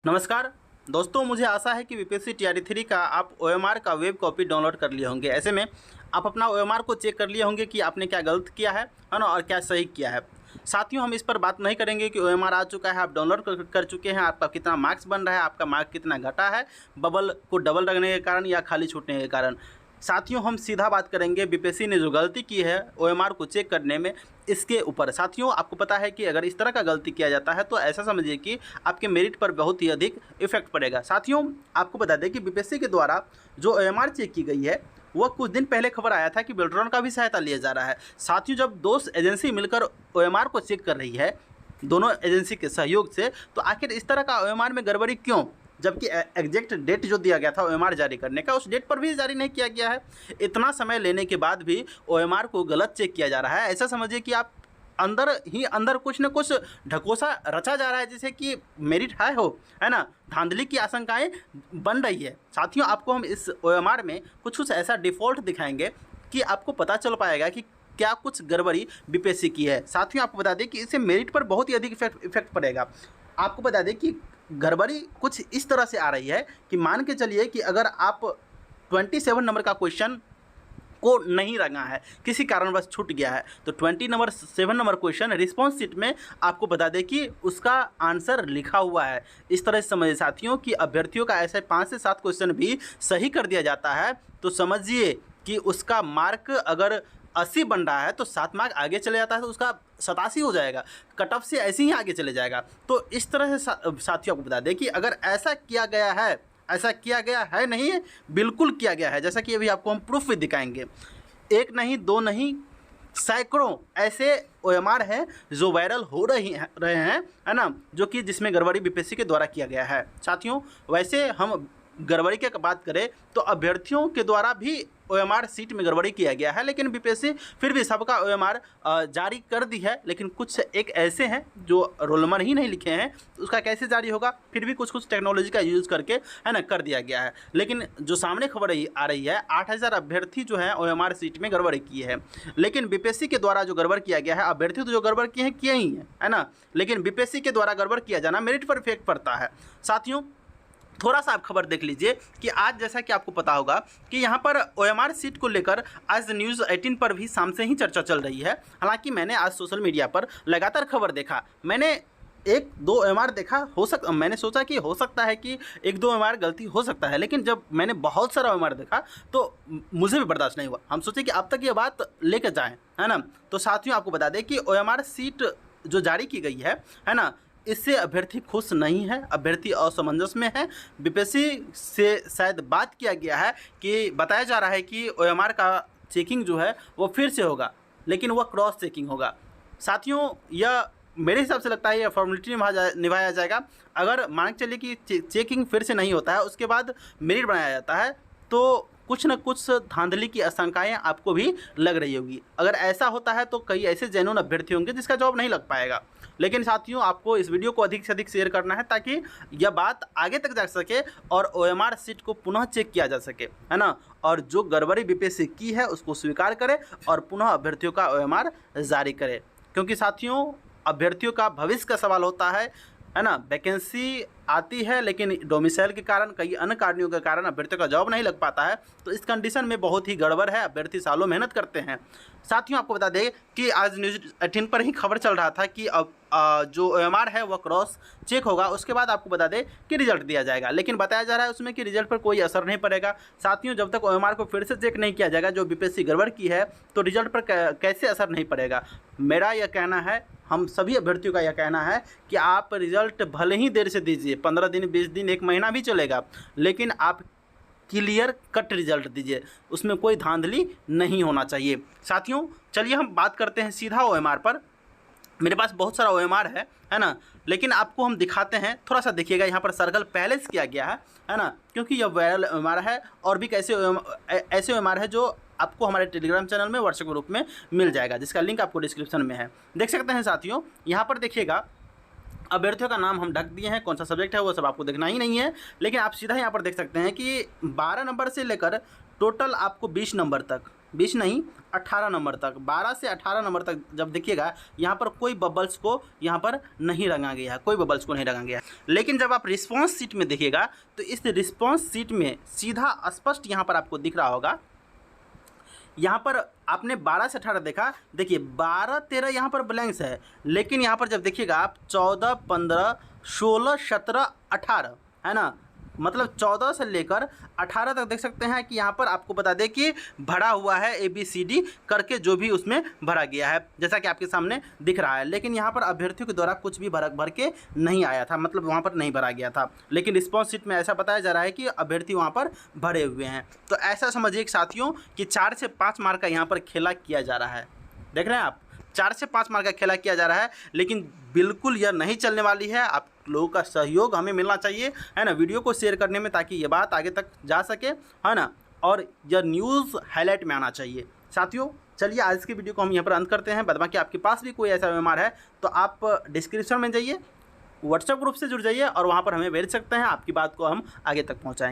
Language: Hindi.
नमस्कार दोस्तों, मुझे आशा है कि बीपीएससी टीआरई 3 का आप ओएमआर का वेब कॉपी डाउनलोड कर लिए होंगे। ऐसे में आप अपना ओएमआर को चेक कर लिए होंगे कि आपने क्या गलत किया है ना, और क्या सही किया है। साथियों, हम इस पर बात नहीं करेंगे कि ओएमआर आ चुका है, आप डाउनलोड कर चुके हैं, आपका कितना मार्क्स बन रहा है, आपका मार्क कितना घटा है बबल को डबल रखने के कारण या खाली छूटने के कारण। साथियों, हम सीधा बात करेंगे बीपीएससी ने जो गलती की है ओएमआर को चेक करने में, इसके ऊपर। साथियों, आपको पता है कि अगर इस तरह का गलती किया जाता है तो ऐसा समझिए कि आपके मेरिट पर बहुत ही अधिक इफेक्ट पड़ेगा। साथियों, आपको बता दें कि बीपीएससी के द्वारा जो ओएमआर चेक की गई है वह कुछ दिन पहले खबर आया था कि बेल्ट्रॉन का भी सहायता लिया जा रहा है। साथियों, जब दो एजेंसी मिलकर ओएमआर को चेक कर रही है, दोनों एजेंसी के सहयोग से, तो आखिर इस तरह का ओएमआर में गड़बड़ी क्यों, जबकि एग्जैक्ट डेट जो दिया गया था ओएमआर जारी करने का, उस डेट पर भी जारी नहीं किया गया है। इतना समय लेने के बाद भी ओएमआर को गलत चेक किया जा रहा है। ऐसा समझिए कि आप अंदर ही अंदर कुछ न कुछ ढकोसा रचा जा रहा है, जिससे कि मेरिट हाई हो, है ना, धांधली की आशंकाएं बन रही है। साथियों, आपको हम इस ओएमआर में कुछ ऐसा डिफ़ॉल्ट दिखाएंगे कि आपको पता चल पाएगा कि क्या कुछ गड़बड़ी बीपीएससी की है। साथियों, आपको बता दें कि इससे मेरिट पर बहुत ही अधिक इफेक्ट पड़ेगा। आपको बता दें कि गड़बड़ी कुछ इस तरह से आ रही है कि मान के चलिए कि अगर आप 27 नंबर का क्वेश्चन को नहीं रंगा है, किसी कारणवश छूट गया है, तो 27 नंबर क्वेश्चन रिस्पॉन्स शीट में आपको बता दें कि उसका आंसर लिखा हुआ है। इस तरह से समझिए साथियों कि अभ्यर्थियों का ऐसे 5 से 7 क्वेश्चन भी सही कर दिया जाता है तो समझिए कि उसका मार्क अगर 80 बन रहा है तो 7 मार्क आगे चले जाता है तो उसका 87 हो जाएगा, कट ऑफ से ऐसे ही आगे चले जाएगा। तो इस तरह से साथियों को बता दें कि अगर ऐसा किया गया है, ऐसा किया गया है नहीं, बिल्कुल किया गया है, जैसा कि अभी आपको हम प्रूफ भी दिखाएंगे। एक नहीं, दो नहीं, सैकड़ों ऐसे ओएमआर हैं जो वायरल हो रहे हैं, है ना, जो कि जिसमें गड़बड़ी बीपीएससी के द्वारा किया गया है। साथियों, वैसे हम गड़बड़ी की बात करें तो अभ्यर्थियों के द्वारा भी ओएमआर सीट में गड़बड़ी किया गया है, लेकिन बीपीएससी फिर भी सबका ओएमआर जारी कर दी है। लेकिन कुछ एक ऐसे हैं जो रोल नंबर ही नहीं लिखे हैं, तो उसका कैसे जारी होगा, फिर भी कुछ टेक्नोलॉजी का यूज़ करके, है ना, कर दिया गया है। लेकिन जो सामने खबर आ रही है, 8000 अभ्यर्थी जो है ओएमआर सीट में गड़बड़ी की है। लेकिन बीपीएससी के द्वारा जो गड़बड़ किया गया है, अभ्यर्थी तो जो गड़बड़ किए ही हैं, है ना, लेकिन बीपीएससी के द्वारा गड़बड़ किया जाना मेरिट पर इफेक्ट पड़ता है। साथियों, थोड़ा सा आप खबर देख लीजिए कि आज जैसा कि आपको पता होगा कि यहाँ पर ओएमआर सीट को लेकर आज न्यूज़ 18 पर भी शाम से ही चर्चा चल रही है। हालांकि मैंने आज सोशल मीडिया पर लगातार खबर देखा, मैंने 1-2 ओएमआर देखा, मैंने सोचा कि हो सकता है कि 1-2 ओएमआर गलती हो सकता है, लेकिन जब मैंने बहुत सारा ओएमआर देखा तो मुझे भी बर्दाश्त नहीं हुआ। हम सोचे कि अब तक ये बात लेकर जाएँ, है ना। तो साथियों, आपको बता दें कि ओएमआर सीट जो जारी की गई है ना, इससे अभ्यर्थी खुश नहीं है, अभ्यर्थी असमंजस में है। बीपीएससी से शायद बात किया गया है कि बताया जा रहा है कि ओएमआर का चेकिंग जो है वो फिर से होगा, लेकिन वह क्रॉस चेकिंग होगा। साथियों, यह मेरे हिसाब से लगता है यह फॉर्मेलिटी निभाया जाएगा। अगर मान के चलिए कि चेकिंग फिर से नहीं होता है, उसके बाद मेरिट बनाया जाता है, तो कुछ न कुछ धांधली की आशंकाएं आपको भी लग रही होगी। अगर ऐसा होता है तो कई ऐसे जेन्युइन अभ्यर्थी होंगे जिसका जॉब नहीं लग पाएगा। लेकिन साथियों, आपको इस वीडियो को अधिक से अधिक शेयर करना है ताकि यह बात आगे तक जा सके और ओएमआर सीट को पुनः चेक किया जा सके, है ना, और जो गड़बड़ी बीपीएससी की है उसको स्वीकार करे और पुनः अभ्यर्थियों का ओएमआर जारी करे। क्योंकि साथियों, अभ्यर्थियों का भविष्य का सवाल होता है ना। वैकेंसी आती है लेकिन डोमिसाइल के कारण, कई अन्य कारणों के कारण अभ्यर्थियों का जॉब नहीं लग पाता है, तो इस कंडीशन में बहुत ही गड़बड़ है। अभ्यर्थी सालों मेहनत करते हैं। साथियों, आपको बता दें कि आज न्यूज़ 18 पर ही खबर चल रहा था कि अब जो ओएमआर है वह क्रॉस चेक होगा, उसके बाद आपको बता दें कि रिजल्ट दिया जाएगा। लेकिन बताया जा रहा है उसमें कि रिजल्ट पर कोई असर नहीं पड़ेगा। साथियों, जब तक ओएमआर को फिर से चेक नहीं किया जाएगा जो बीपीएससी गड़बड़ की है, तो रिजल्ट पर कैसे असर नहीं पड़ेगा। मेरा यह कहना है, हम सभी अभ्यर्थियों का यह कहना है कि आप रिजल्ट भले ही देर से दीजिए, 15 दिन, 20 दिन, 1 महीना भी चलेगा, लेकिन आप क्लियर कट रिजल्ट दीजिए, उसमें कोई धांधली नहीं होना चाहिए। साथियों, चलिए हम बात करते हैं सीधा ओएमआर पर। मेरे पास बहुत सारा ओएमआर है ना, लेकिन आपको हम दिखाते हैं, थोड़ा सा देखिएगा। यहाँ पर सर्कल पहले से किया गया है ना, क्योंकि यह वायरल ओएमआर है और भी ऐसे ओएमआर है जो आपको हमारे टेलीग्राम चैनल में, व्हाट्सएप ग्रुप में मिल जाएगा, जिसका लिंक आपको डिस्क्रिप्शन में है, देख सकते हैं। साथियों, यहाँ पर देखिएगा, अभ्यर्थियों का नाम हम ढक दिए हैं, कौन सा सब्जेक्ट है वो सब आपको देखना ही नहीं है, लेकिन आप सीधा यहाँ पर देख सकते हैं कि 12 नंबर से लेकर टोटल आपको 20 नंबर तक 20 नहीं 18 नंबर तक, 12 से 18 नंबर तक जब देखिएगा यहाँ पर कोई बबल्स को यहाँ पर नहीं रंगा गया है, कोई बबल्स को नहीं रंगा गया है। लेकिन जब आप रिस्पॉन्स शीट में देखिएगा तो इस रिस्पॉन्स शीट में सीधा स्पष्ट यहाँ पर आपको दिख रहा होगा, यहाँ पर आपने 12 से 18 देखा, देखिए 12 13 यहाँ पर ब्लैंक्स है, लेकिन यहाँ पर जब देखिएगा आप 14 15 16 17 18 है ना, मतलब 14 से लेकर 18 तक देख सकते हैं कि यहाँ पर आपको बता दें कि भरा हुआ है ABCD करके, जो भी उसमें भरा गया है जैसा कि आपके सामने दिख रहा है। लेकिन यहाँ पर अभ्यर्थियों के द्वारा कुछ भी भर के नहीं आया था, मतलब वहाँ पर नहीं भरा गया था, लेकिन रिस्पॉन्स शीट में ऐसा बताया जा रहा है कि अभ्यर्थी वहाँ पर भरे हुए हैं। तो ऐसा समझिए साथियों कि 4 से 5 मार्क का यहाँ पर खेला किया जा रहा है। देख रहे हैं आप, 4 से 5 मार्क का खेला किया जा रहा है, लेकिन बिल्कुल यह नहीं चलने वाली है। आप लोगों का सहयोग हमें मिलना चाहिए, है ना, वीडियो को शेयर करने में, ताकि ये बात आगे तक जा सके, है ना, और यह न्यूज़ हाईलाइट में आना चाहिए। साथियों चलिए आज की वीडियो को हम यहाँ पर अंत करते हैं। बाद बाकी आपके पास भी कोई ऐसा बीमार है तो आप डिस्क्रिप्शन में जाइए, व्हाट्सएप ग्रुप से जुड़ जाइए और वहाँ पर हमें भेज सकते हैं, आपकी बात को हम आगे तक पहुँचाएंगे।